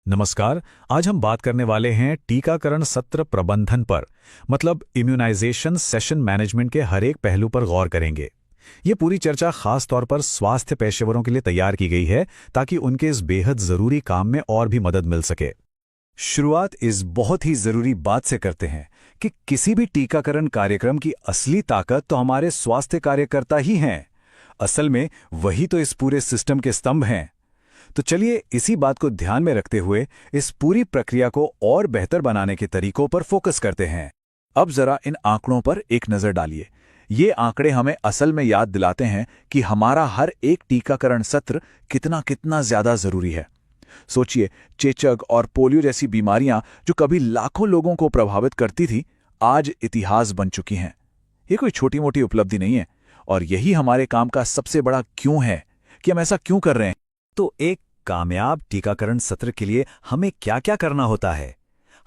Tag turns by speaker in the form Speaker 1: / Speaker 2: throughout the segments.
Speaker 1: नमस्कार। आज हम बात करने वाले हैं टीकाकरण सत्र प्रबंधन पर, मतलब इम्यूनाइजेशन सेशन मैनेजमेंट के हर एक पहलू पर गौर करेंगे। ये पूरी चर्चा खास तौर पर स्वास्थ्य पेशेवरों के लिए तैयार की गई है ताकि उनके इस बेहद जरूरी काम में और भी मदद मिल सके।
Speaker 2: शुरुआत इस बहुत ही जरूरी बात से करते हैं कि किसी भी टीकाकरण कार्यक्रम की असली ताकत तो हमारे स्वास्थ्य कार्यकर्ता ही हैं। असल में वही तो इस पूरे सिस्टम के स्तंभ हैं। तो चलिए इसी बात को ध्यान में रखते हुए इस पूरी प्रक्रिया को और बेहतर बनाने के तरीकों पर फोकस करते हैं। अब जरा इन आंकड़ों पर एक नजर डालिए। ये आंकड़े हमें असल में याद दिलाते हैं कि हमारा हर एक टीकाकरण सत्र कितना कितना ज्यादा जरूरी है। सोचिए, चेचक और पोलियो जैसी बीमारियां जो कभी लाखों लोगों को प्रभावित करती थी, आज इतिहास बन चुकी हैं। ये कोई छोटी मोटी उपलब्धि नहीं है, और यही हमारे काम का सबसे बड़ा क्यों है कि हम ऐसा क्यों कर रहे हैं।
Speaker 1: तो एक कामयाब टीकाकरण सत्र के लिए हमें क्या-क्या करना होता है?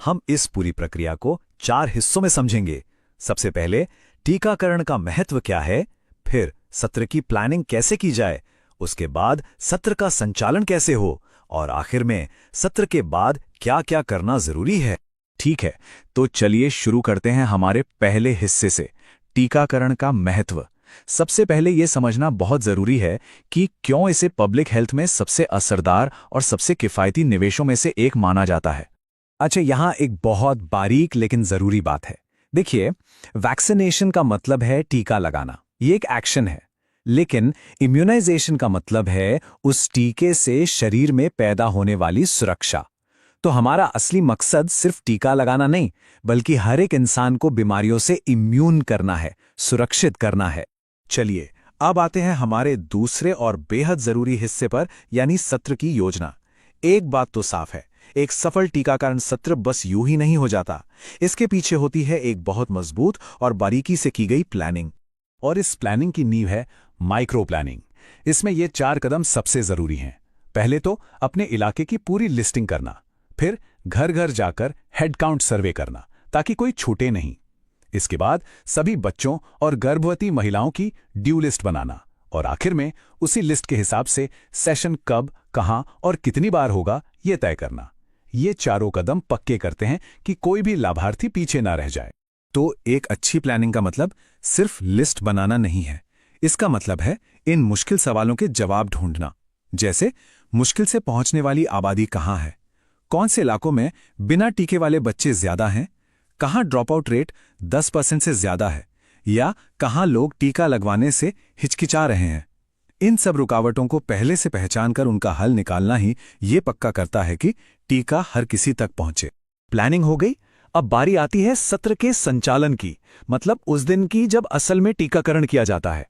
Speaker 1: हम इस पूरी प्रक्रिया को 4 हिस्सों में समझेंगे। सबसे पहले टीकाकरण का महत्व क्या है, फिर सत्र की प्लानिंग कैसे की जाए, उसके बाद सत्र का संचालन कैसे हो, और आखिर में सत्र के बाद क्या-क्या करना जरूरी है।
Speaker 2: ठीक है, तो चलिए शुरू करते हैं हमारे पहले हिस्से से, टीकाकरण का महत्व। सबसे पहले यह समझना बहुत जरूरी है कि क्यों इसे पब्लिक हेल्थ में सबसे असरदार और सबसे किफायती निवेशों में से एक माना जाता है।
Speaker 1: अच्छा, यहां एक बहुत बारीक लेकिन जरूरी बात है। देखिए, वैक्सीनेशन का मतलब है टीका लगाना, ये एक एक्शन है। लेकिन इम्यूनाइजेशन का मतलब है उस टीके से शरीर में पैदा होने वाली सुरक्षा। तो हमारा असली मकसद सिर्फ टीका लगाना नहीं, बल्कि हर एक इंसान को बीमारियों से इम्यून करना है, सुरक्षित करना है।
Speaker 2: चलिए अब आते हैं हमारे दूसरे और बेहद जरूरी हिस्से पर, यानी सत्र की योजना। एक बात तो साफ है, एक सफल टीकाकरण सत्र बस यूं ही नहीं हो जाता। इसके पीछे होती है एक बहुत मजबूत और बारीकी से की गई प्लानिंग। और इस प्लानिंग की नींव है माइक्रो प्लानिंग। इसमें ये 4 कदम सबसे जरूरी हैं। पहले तो अपने इलाके की पूरी लिस्टिंग करना, फिर घर घर जाकर हेड काउंट सर्वे करना ताकि कोई छूटे नहीं। इसके बाद सभी बच्चों और गर्भवती महिलाओं की ड्यू लिस्ट बनाना, और आखिर में उसी लिस्ट के हिसाब से सेशन कब, कहां और कितनी बार होगा यह तय करना। ये चारों कदम पक्के करते हैं कि कोई भी लाभार्थी पीछे ना रह जाए।
Speaker 1: तो एक अच्छी प्लानिंग का मतलब सिर्फ लिस्ट बनाना नहीं है। इसका मतलब है इन मुश्किल सवालों के जवाब ढूंढना। जैसे, मुश्किल से पहुंचने वाली आबादी कहां है, कौन से इलाकों में बिना टीके वाले बच्चे ज्यादा हैं, कहां ड्रॉप आउट रेट 10% से ज्यादा है, या कहां लोग टीका लगवाने से हिचकिचा रहे हैं। इन सब रुकावटों को पहले से पहचानकर उनका हल निकालना ही ये पक्का करता है कि टीका हर किसी तक पहुंचे।
Speaker 2: प्लानिंग हो गई, अब बारी आती है सत्र के संचालन की, मतलब उस दिन की जब असल में टीकाकरण किया जाता है।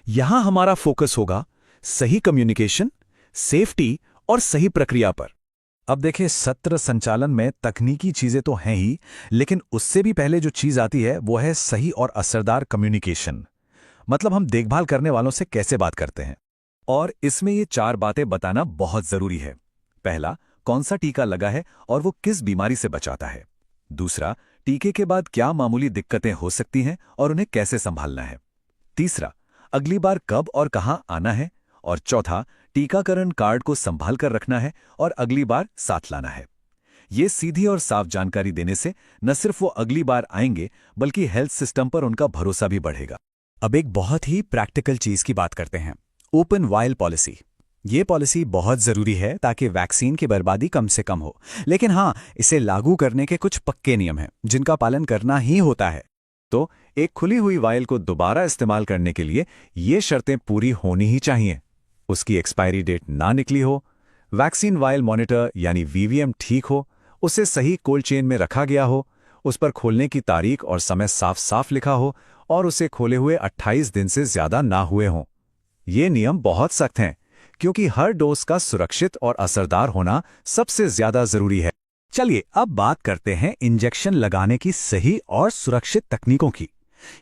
Speaker 2: यहां हमारा फोकस होगा सही कम्युनिकेशन, सेफ्टी और सही प्रक्रिया पर।
Speaker 1: अब देखिए, सत्र संचालन में तकनीकी चीजें तो हैं ही, लेकिन उससे भी पहले जो चीज आती है वो है सही और असरदार कम्युनिकेशन। मतलब हम देखभाल करने वालों से कैसे बात करते हैं। और इसमें ये 4 बातें बताना बहुत जरूरी है। पहला, कौन सा टीका लगा है और वो किस बीमारी से बचाता है। दूसरा, टीके के बाद क्या मामूली दिक्कतें हो सकती हैं और उन्हें कैसे संभालना है। तीसरा, अगली बार कब और कहां आना है। और चौथा, टीकाकरण कार्ड को संभाल कर रखना है और अगली बार साथ लाना है। ये सीधी और साफ जानकारी देने से न सिर्फ वो अगली बार आएंगे, बल्कि हेल्थ सिस्टम पर उनका भरोसा भी बढ़ेगा।
Speaker 2: अब एक बहुत ही प्रैक्टिकल चीज की बात करते हैं, ओपन वायल पॉलिसी। ये पॉलिसी बहुत जरूरी है ताकि वैक्सीन की बर्बादी कम से कम हो। लेकिन हाँ, इसे लागू करने के कुछ पक्के नियम हैं जिनका पालन करना ही होता है। तो एक खुली हुई वायल को दोबारा इस्तेमाल करने के लिए ये शर्तें पूरी होनी ही चाहिए। उसकी एक्सपायरी डेट ना निकली हो, वैक्सीन वायल मॉनिटर यानी वीवीएम ठीक हो, उसे सही कोल्ड चेन में रखा गया हो, उस पर खोलने की तारीख और समय साफ साफ लिखा हो, और उसे खोले हुए 28 दिन से ज्यादा ना हुए हों। ये नियम बहुत सख्त हैं, क्योंकि हर डोज का सुरक्षित और असरदार होना सबसे ज्यादा जरूरी है।
Speaker 1: चलिए अब बात करते हैं इंजेक्शन लगाने की सही और सुरक्षित तकनीकों की।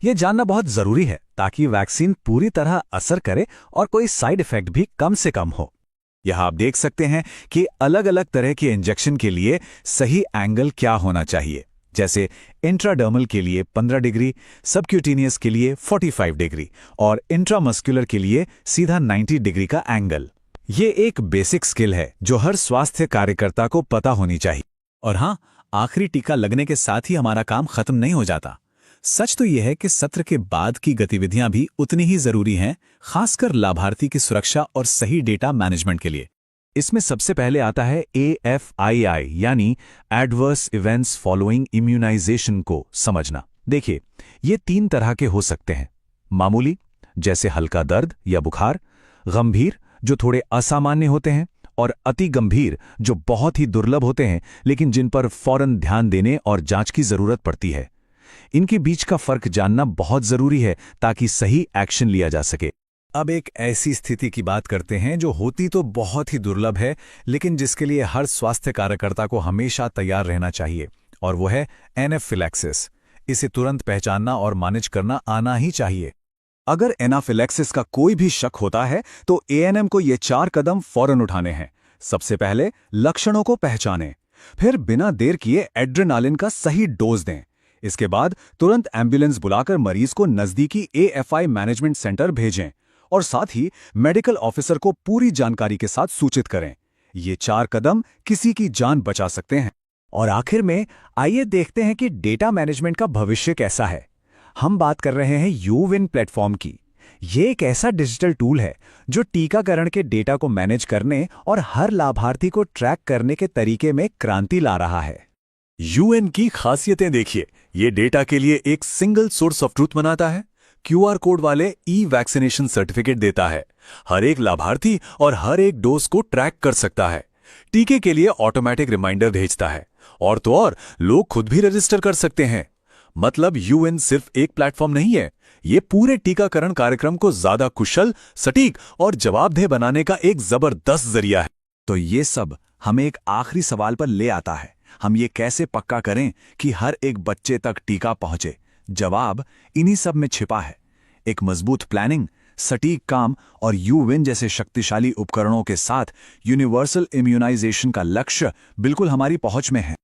Speaker 1: यह जानना बहुत जरूरी है ताकि वैक्सीन पूरी तरह असर करे और कोई साइड इफेक्ट भी कम से कम हो।
Speaker 2: यहां आप देख सकते हैं कि अलग अलग तरह के इंजेक्शन के लिए सही एंगल क्या होना चाहिए। जैसे इंट्राडर्मल के लिए 15 डिग्री, सबक्यूटेनियस के लिए 45 डिग्री और इंट्रामस्कुलर के लिए सीधा 90 डिग्री का एंगल। ये एक बेसिक स्किल है जो हर स्वास्थ्य कार्यकर्ता को पता होनी चाहिए। और हाँ, आखिरी टीका लगने के साथ ही हमारा काम खत्म नहीं हो जाता। सच तो यह है कि सत्र के बाद की गतिविधियां भी उतनी ही जरूरी हैं, खासकर लाभार्थी की सुरक्षा और सही डेटा मैनेजमेंट के लिए।
Speaker 1: इसमें सबसे पहले आता है AFII यानी एडवर्स इवेंट्स फॉलोइंग इम्यूनाइजेशन को समझना। देखिए, ये 3 तरह के हो सकते हैं। मामूली, जैसे हल्का दर्द या बुखार, गंभीर, जो थोड़े असामान्य होते हैं, और अति गंभीर, जो बहुत ही दुर्लभ होते हैं लेकिन जिन पर फौरन ध्यान देने और जांच की जरूरत पड़ती है। इनके बीच का फर्क जानना बहुत जरूरी है ताकि सही एक्शन लिया जा सके।
Speaker 2: अब एक ऐसी स्थिति की बात करते हैं जो होती तो बहुत ही दुर्लभ है, लेकिन जिसके लिए हर स्वास्थ्य कार्यकर्ता को हमेशा तैयार रहना चाहिए, और वो है एनाफिलैक्सिस। इसे तुरंत पहचानना और मैनेज करना आना ही चाहिए। अगर एनाफिलैक्सिस का कोई भी शक होता है तो ANM को ये 4 कदम फौरन उठाने हैं। सबसे पहले लक्षणों को पहचानें, फिर बिना देर किए एड्रेनालिन का सही डोज दें। इसके बाद तुरंत एम्बुलेंस बुलाकर मरीज को नजदीकी AFI मैनेजमेंट सेंटर भेजें, और साथ ही मेडिकल ऑफिसर को पूरी जानकारी के साथ सूचित करें। ये 4 कदम किसी की जान बचा सकते हैं। और आखिर में आइए देखते हैं कि डेटा मैनेजमेंट का भविष्य कैसा है। हम बात कर रहे हैं यूविन प्लेटफॉर्म की। ये एक ऐसा डिजिटल टूल है जो टीकाकरण के डेटा को मैनेज करने और हर लाभार्थी को ट्रैक करने के तरीके में क्रांति ला रहा है।
Speaker 1: UN की खासियतें देखिए। ये डेटा के लिए एक सिंगल सोर्स ऑफ ट्रूथ बनाता है, QR कोड वाले वैक्सीनेशन सर्टिफिकेट देता है, हर एक लाभार्थी और हर एक डोज को ट्रैक कर सकता है, टीके के लिए ऑटोमेटिक रिमाइंडर भेजता है, और तो और लोग खुद भी रजिस्टर कर सकते हैं। मतलब UN सिर्फ एक प्लेटफॉर्म नहीं है, ये पूरे टीकाकरण कार्यक्रम को ज्यादा कुशल, सटीक और जवाबदेह बनाने का एक जबरदस्त जरिया है।
Speaker 2: तो ये सब हमें एक आखिरी सवाल पर ले आता है, हम ये कैसे पक्का करें कि हर एक बच्चे तक टीका पहुंचे? जवाब इन्हीं सब में छिपा है। एक मजबूत प्लानिंग, सटीक काम और यूविन जैसे शक्तिशाली उपकरणों के साथ यूनिवर्सल इम्यूनाइजेशन का लक्ष्य बिल्कुल हमारी पहुंच में है।